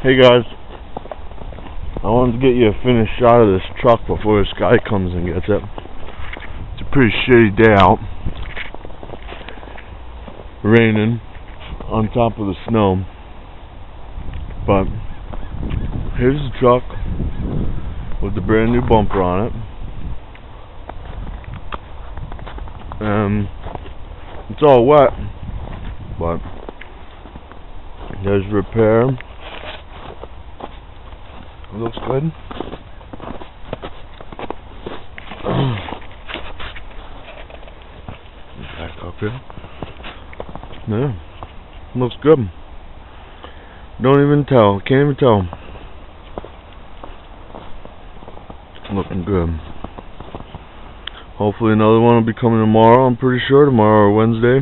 Hey guys, I wanted to get you a finished shot of this truck before this guy comes and gets it. It's a pretty shitty day out. Raining on top of the snow. But here's the truck with the brand new bumper on it. And it's all wet, but there's repair. It looks good. Back up here. Yeah, looks good. Don't even tell. Can't even tell. Looking good. Hopefully another one will be coming tomorrow. I'm pretty sure tomorrow or Wednesday.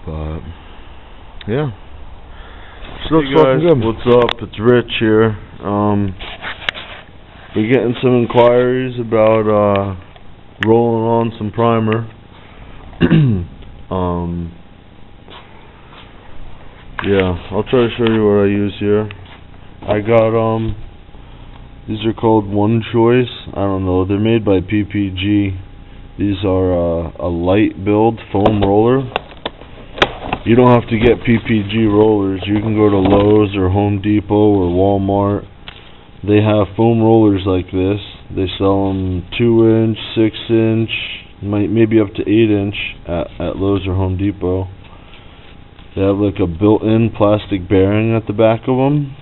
But yeah. Hey guys, what's up? It's Rich here. We're getting some inquiries about rolling on some primer. Yeah, I'll try to show you what I use here. I got these are called One Choice. I don't know. They're made by PPG. These are a light build foam roller. You don't have to get PPG rollers. You can go to Lowe's or Home Depot or Walmart. They have foam rollers like this. They sell them 2-inch, 6-inch, maybe up to 8-inch at Lowe's or Home Depot. They have like a built-in plastic bearing at the back of them.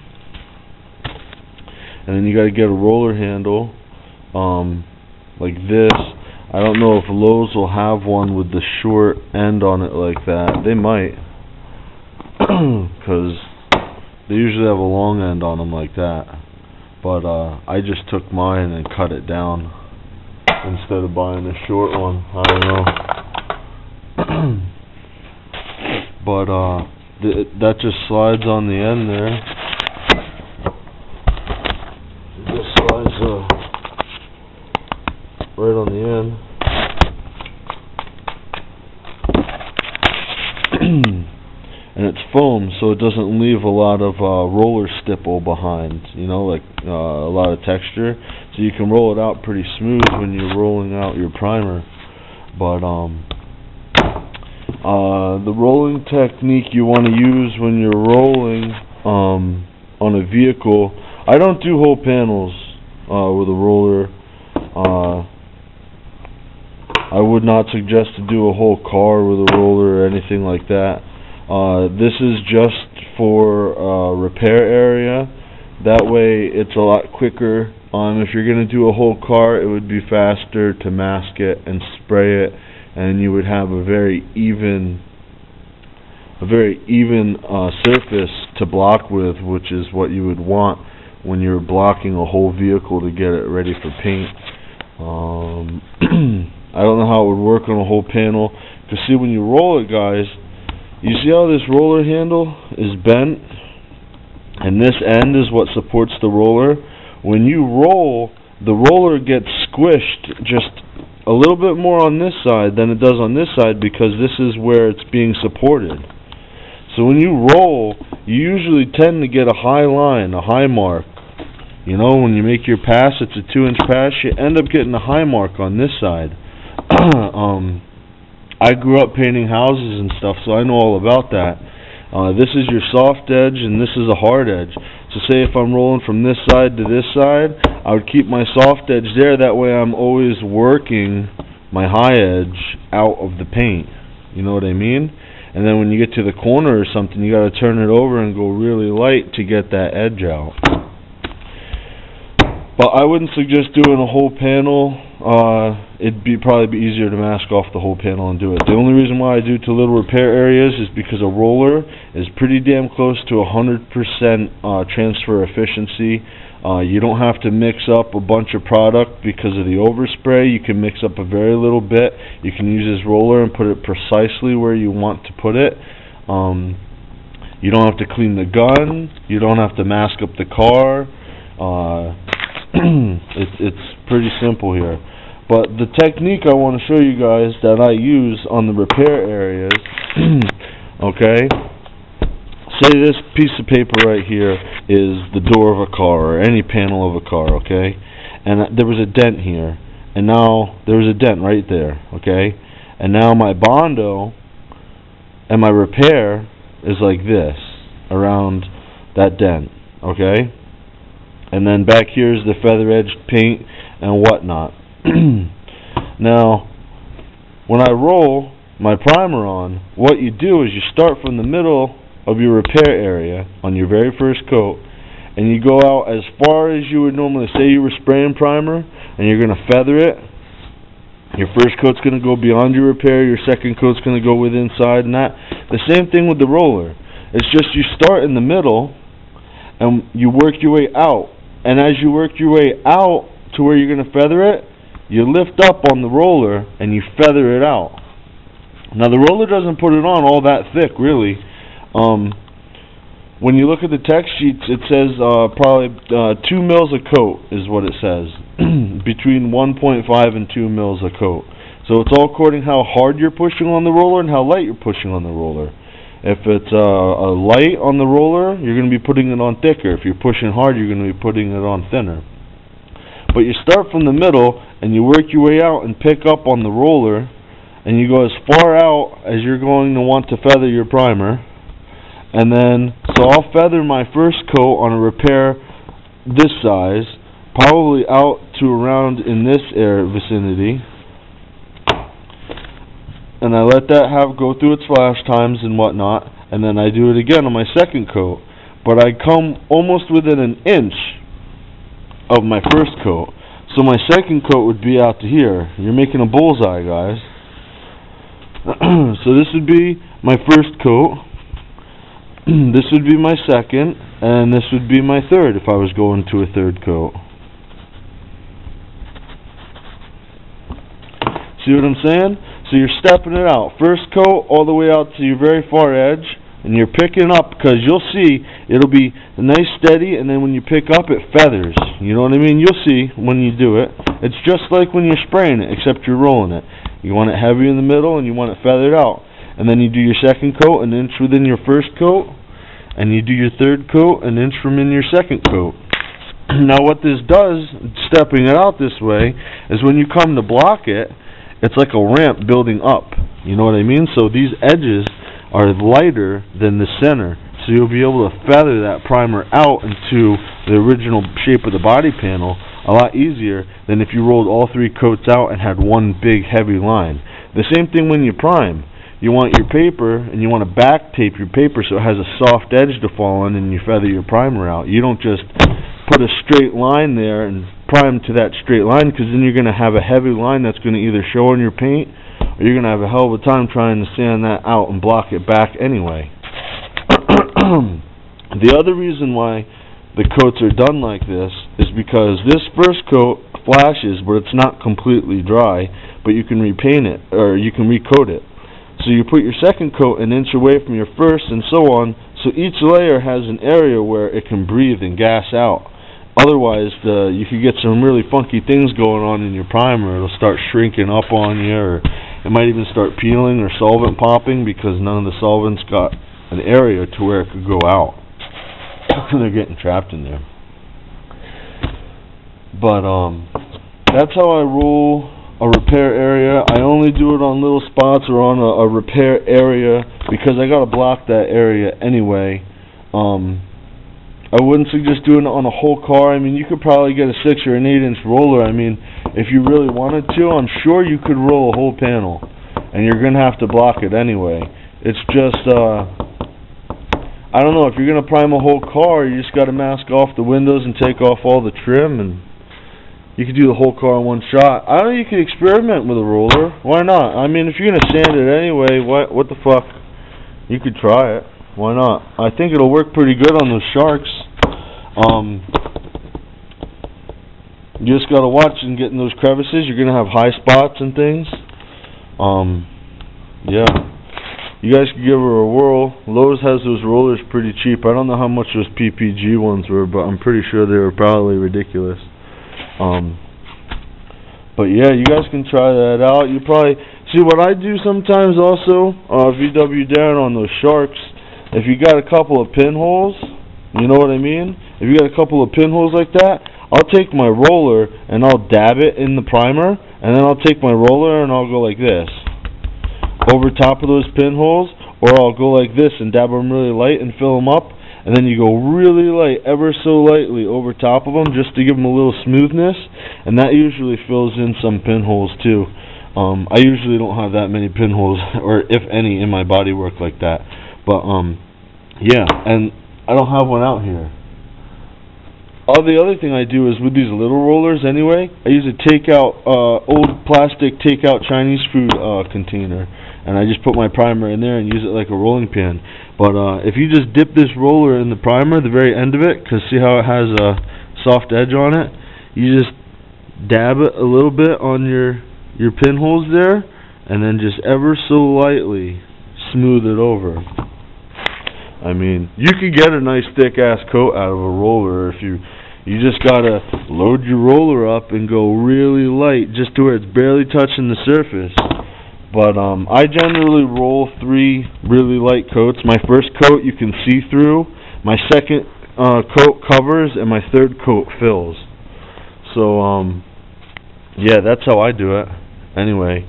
And then you got to get a roller handle like this. I don't know if Lowe's will have one with the short end on it like that. They might, because they usually have a long end on them like that. But I just took mine and cut it down instead of buying a short one. I don't know. But that just slides on the end there. It just slides right on the end. And it's foam, so it doesn't leave a lot of roller stipple behind, you know, like a lot of texture. So you can roll it out pretty smooth when you're rolling out your primer. But the rolling technique you want to use when you're rolling on a vehicle, I don't do whole panels with a roller. I would not suggest to do a whole car with a roller or anything like that. This is just for repair area. That way it's a lot quicker. If you're going to do a whole car, it would be faster to mask it and spray it, and you would have a very even surface to block with, which is what you would want when you're blocking a whole vehicle to get it ready for paint. I don't know how it would work on a whole panel, because see, when you roll it, guys, you see how this roller handle is bent, and this end is what supports the roller. When you roll, the roller gets squished just a little bit more on this side than it does on this side, because this is where it's being supported. So when you roll, you usually tend to get a high line, a high mark. You know, when you make your pass, it's a 2-inch pass, you end up getting a high mark on this side. I grew up painting houses and stuff, so I know all about that. This is your soft edge, and this is a hard edge. So say if I'm rolling from this side to this side, I would keep my soft edge there. That way I'm always working my high edge out of the paint. You know what I mean? And then when you get to the corner or something, you got to turn it over and go really light to get that edge out. But I wouldn't suggest doing a whole panel. It'd probably be easier to mask off the whole panel and do it. The only reason why I do to little repair areas is because a roller is pretty damn close to 100% transfer efficiency. You don't have to mix up a bunch of product because of the overspray. You can mix up a very little bit. You can use this roller and put it precisely where you want to put it. You don't have to clean the gun. You don't have to mask up the car. It's pretty simple here. But the technique I want to show you guys that I use on the repair areas, okay, say this piece of paper right here is the door of a car or any panel of a car, okay? And there was a dent here, and now there was a dent right there, okay? And now my Bondo and my repair is like this, around that dent, okay? And then back here is the feather edged paint and whatnot. Now, when I roll my primer on, what you do is you start from the middle of your repair area on your very first coat, and you go out as far as you would normally. Say you were spraying primer and you're going to feather it. Your first coat's going to go beyond your repair, your second coat's going to go with inside, and that. The same thing with the roller. It's just you start in the middle and you work your way out, and as you work your way out to where you're going to feather it, you lift up on the roller and you feather it out. Now the roller doesn't put it on all that thick, really. When you look at the text sheets, it says probably 2 mils a coat is what it says. Between 1.5 and 2 mils a coat. So it's all according how hard you're pushing on the roller and how light you're pushing on the roller. If it's a light on the roller, you're going to be putting it on thicker. If you're pushing hard, you're going to be putting it on thinner. But you start from the middle and you work your way out and pick up on the roller, and you go as far out as you're going to want to feather your primer. And then, so I'll feather my first coat on a repair this size, probably out to around in this vicinity, and I let that go through its flash times and whatnot, and then I do it again on my second coat, but I come almost within an inch of my first coat, so my second coat would be out to here. You're making a bullseye, guys. So this would be my first coat, this would be my second, and this would be my third if I was going to a third coat. See what I'm saying? So you're stepping it out. First coat all the way out to your very far edge, and you're picking up, because you'll see it'll be nice steady, and then when you pick up it feathers. You know what I mean? You'll see when you do it. It's just like when you're spraying it, except you're rolling it. You want it heavy in the middle and you want it feathered out. And then you do your second coat an inch within your first coat, and you do your third coat an inch from in your second coat. Now what this does, stepping it out this way, is when you come to block it, it's like a ramp building up. You know what I mean? So these edges are lighter than the center, so you'll be able to feather that primer out into the original shape of the body panel a lot easier than if you rolled all 3 coats out and had one big heavy line. The same thing when you prime. You want your paper, and you want to back tape your paper so it has a soft edge to fall on, and you feather your primer out. You don't just put a straight line there and prime to that straight line, because then you're going to have a heavy line that's going to either show on your paint, or you're going to have a hell of a time trying to sand that out and block it back anyway. The other reason why the coats are done like this is because this first coat flashes, but it's not completely dry, but you can repaint it, or you can recoat it. So you put your second coat an inch away from your first, and so on, so each layer has an area where it can breathe and gas out. Otherwise, you could get some really funky things going on in your primer. It'll start shrinking up on you, or it might even start peeling or solvent popping, because none of the solvents got an area to where it could go out. They're getting trapped in there. But that's how I roll a repair area. I only do it on little spots or on a repair area, because I gotta block that area anyway. I wouldn't suggest doing it on a whole car. I mean, you could probably get a 6 or an 8 inch roller. I mean, if you really wanted to, I'm sure you could roll a whole panel, and you're gonna have to block it anyway. It's just I don't know, if you're going to prime a whole car, you just got to mask off the windows and take off all the trim, and you could do the whole car in one shot. I don't know, you could experiment with a roller. Why not? I mean, if you're going to sand it anyway, what the fuck? You could try it. Why not? I think it'll work pretty good on those sharks. You just got to watch and get in those crevices. You're going to have high spots and things. Yeah. You guys can give her a whirl. Lowe's has those rollers pretty cheap. I don't know how much those PPG ones were, but I'm pretty sure they were probably ridiculous. But yeah, you guys can try that out. You probably see what I do sometimes also. VW Darren on those sharks. if you got a couple of pinholes, you know what I mean? If you got a couple of pinholes like that, I'll take my roller and I'll dab it in the primer, and then I'll take my roller and I'll go like this over top of those pinholes, or I'll go like this and dab them really light and fill them up, and then you go really light, ever so lightly over top of them just to give them a little smoothness, and that usually fills in some pinholes too. I usually don't have that many pinholes, or if any, in my bodywork like that. But yeah, and I don't have one out here. The other thing I do is with these little rollers anyway, I use a old plastic takeout Chinese food container, and I just put my primer in there and use it like a rolling pin. But if you just dip this roller in the primer, the very end of it, because see how it has a soft edge on it, you just dab it a little bit on your pinholes there, and then just ever so lightly smooth it over. I mean, you could get a nice thick ass coat out of a roller if you just gotta load your roller up and go really light, just to where it's barely touching the surface. But I generally roll 3 really light coats. My first coat you can see through, my second coat covers, and my third coat fills. So yeah, that's how I do it. Anyway,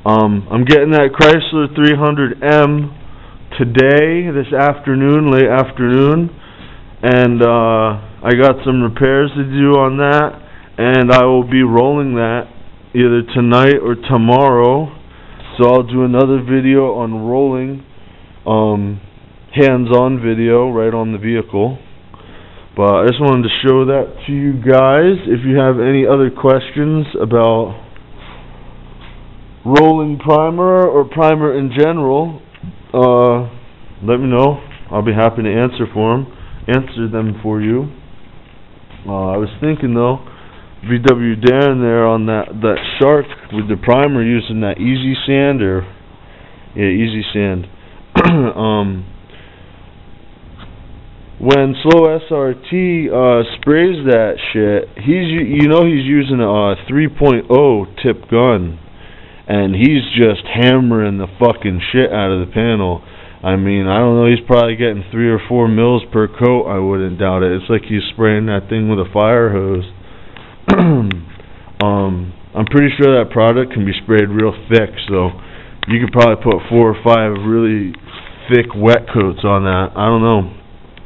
I'm getting that Chrysler 300M today, this afternoon, late afternoon, and I got some repairs to do on that, and I will be rolling that either tonight or tomorrow. So I'll do another video on rolling, hands-on video right on the vehicle. But I just wanted to show that to you guys. If you have any other questions about rolling primer or primer in general, let me know. I'll be happy to answer them for you. I was thinking though, VW Darren there on that shark with the primer using that Easy Sand Easy Sand. When Slow SRT sprays that shit, he's using a 3.0 tip gun, and he's just hammering the fucking shit out of the panel. I mean, I don't know, he's probably getting 3 or 4 mils per coat. I wouldn't doubt it. It's like he's spraying that thing with a fire hose. I'm pretty sure that product can be sprayed real thick, so you could probably put 4 or 5 really thick wet coats on that. I don't know.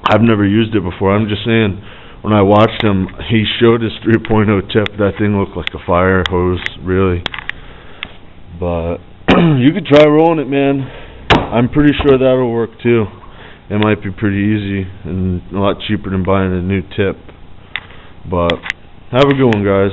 I've never used it before. I'm just saying, when I watched him, he showed his 3.0 tip. That thing looked like a fire hose, really. But you could try rolling it, man. I'm pretty sure that'll work too. It might be pretty easy and a lot cheaper than buying a new tip. But have a good one, guys.